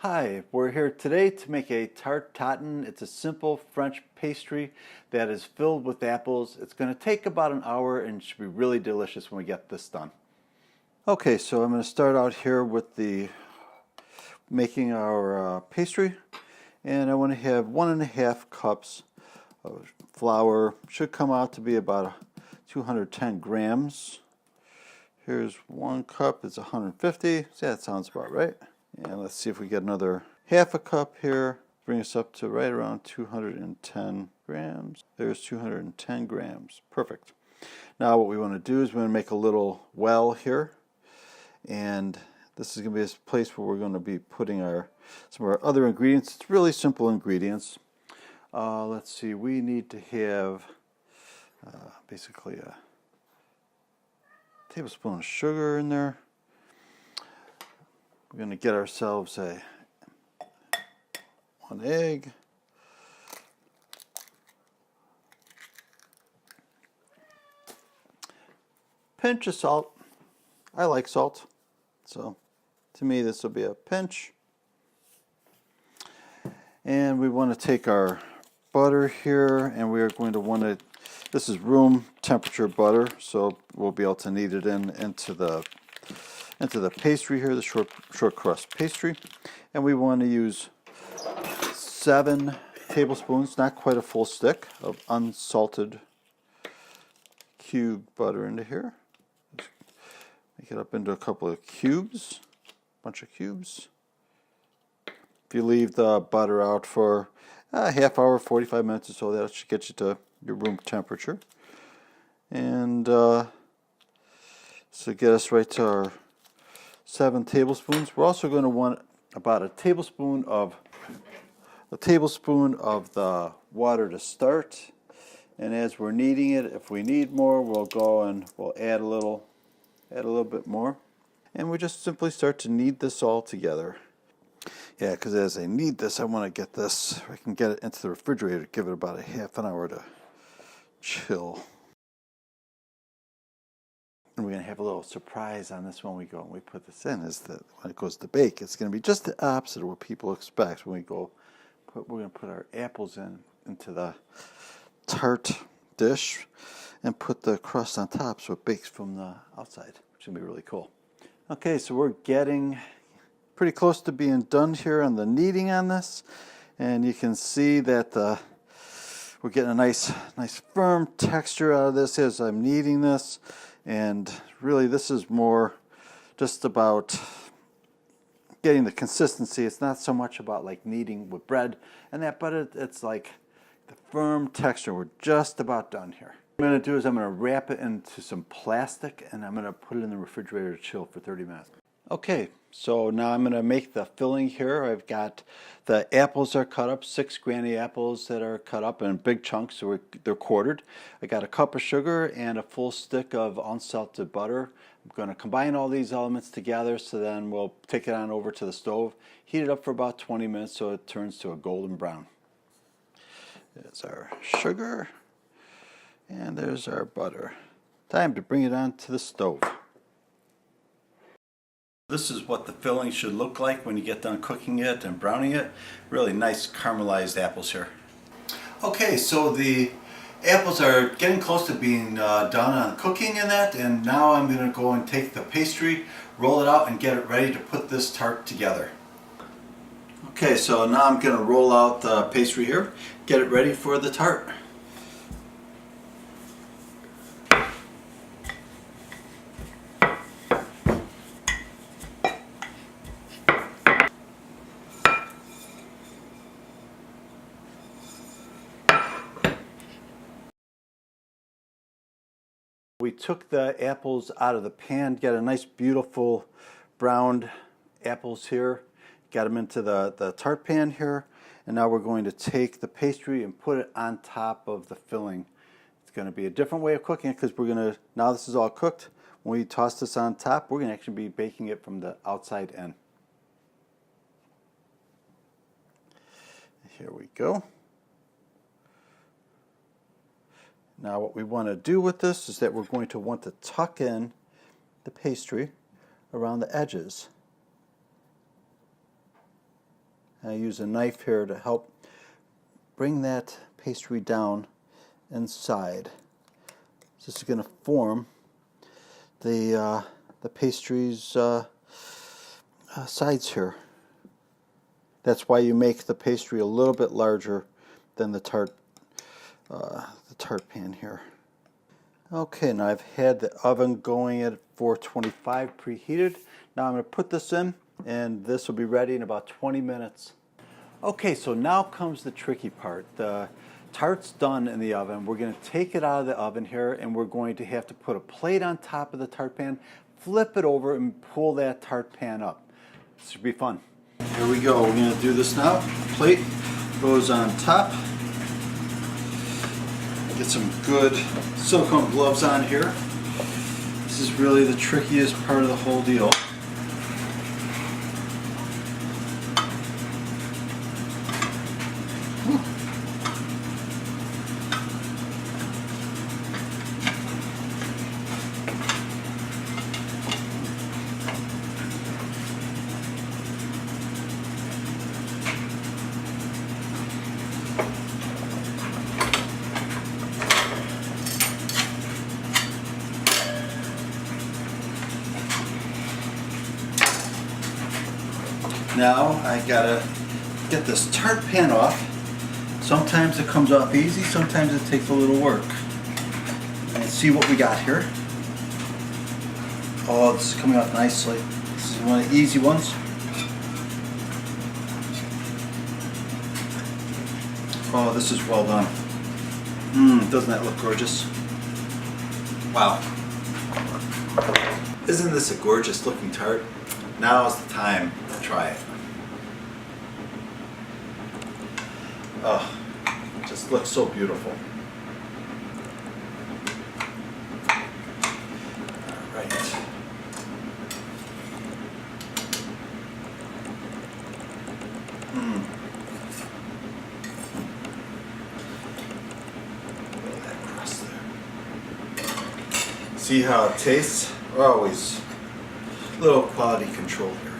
Hi, we're here today to make a Tarte Tatin. It's a simple French pastry that is filled with apples. It's going to take about an hour and should be really delicious when we get this done. Okay, so I'm going to start out here with making our pastry, and I want to have 1.5 cups of flour. Should come out to be about 210 grams. Here's 1 cup, it's 150. So that sounds about right. And let's see if we get another half a cup here. Bring us up to right around 210 grams. There's 210 grams. Perfect. Now what we want to do is we're going to make a little well here. And this is going to be a place where we're going to be putting some of our other ingredients. It's really simple ingredients. Let's see, we need to have basically a tablespoon of sugar in there. We're going to get ourselves one egg, pinch of salt. I like salt, so to me this will be a pinch. And we want to take our butter here, and we are going to want to, this is room temperature butter, so we'll be able to knead it into the pastry here, the short crust pastry. And we want to use 7 tablespoons, not quite a full stick, of unsalted cubed butter into here. Make it up into a couple of cubes, bunch of cubes. If you leave the butter out for a half hour, 45 minutes or so, that should get you to your room temperature. And so get us right to our 7 tablespoons. We're also going to want about a tablespoon of the water to start. And as we're kneading it, if we need more, we'll go and we'll add a little bit more. And we just simply start to knead this all together. Yeah, because as I knead this, I want to get this, I can get it into the refrigerator, give it about a half an hour to chill. And we're going to have a little surprise on this when we go and we put this in, is that when it goes to bake, it's going to be just the opposite of what people expect. When we go, we're going to put our apples into the tart dish and put the crust on top so it bakes from the outside, which is going to be really cool. Okay, so we're getting pretty close to being done here on the kneading on this, and you can see that we're getting a nice firm texture out of this as I'm kneading this. And really this is more just about getting the consistency. It's not so much about like kneading with bread and that, but it's like the firm texture. We're just about done here. What I'm going to do is I'm going to wrap it into some plastic, and I'm going to put it in the refrigerator to chill for 30 minutes. Okay, so now I'm going to make the filling here. I've got the apples are cut up, 6 granny apples that are cut up in big chunks, so they're quartered. I got a cup of sugar and a full stick of unsalted butter. I'm going to combine all these elements together, so then we'll take it on over to the stove, heat it up for about 20 minutes so it turns to a golden brown. There's our sugar, and there's our butter. Time to bring it on to the stove. This is what the filling should look like when you get done cooking it and browning it. Really nice caramelized apples here. Okay, so the apples are getting close to being done on cooking in that, and now I'm going to go and take the pastry, roll it out, and get it ready to put this tart together. Okay, so now I'm going to roll out the pastry here, get it ready for the tart. We took the apples out of the pan, got a nice beautiful browned apples here, got them into the tart pan here, and now we're going to take the pastry and put it on top of the filling. It's going to be a different way of cooking it, because we're going to, now this is all cooked, when we toss this on top, we're going to actually be baking it from the outside in. Here we go. Now what we want to do with this is that we're going to want to tuck in the pastry around the edges. I use a knife here to help bring that pastry down inside. This is going to form the pastry's sides here. That's why you make the pastry a little bit larger than the tart pan here. Okay, now I've had the oven going at 425 preheated. Now I'm going to put this in, and this will be ready in about 20 minutes. Okay, so now comes the tricky part. The tart's done in the oven. We're going to take it out of the oven here, and we're going to have to put a plate on top of the tart pan, flip it over, and pull that tart pan up. This should be fun. Here we go. We're going to do this now. Plate goes on top. Get some good silicone gloves on here. This is really the trickiest part of the whole deal. Now I gotta get this tart pan off. Sometimes it comes off easy, sometimes it takes a little work. And see what we got here. Oh, this is coming off nicely. This is one of the easy ones. Oh, this is well done. Doesn't that look gorgeous? Wow. Isn't this a gorgeous looking tart? Now is the time to try it. Oh, it just looks so beautiful. All right. Roll that across there. See how it tastes? Always a little quality control here.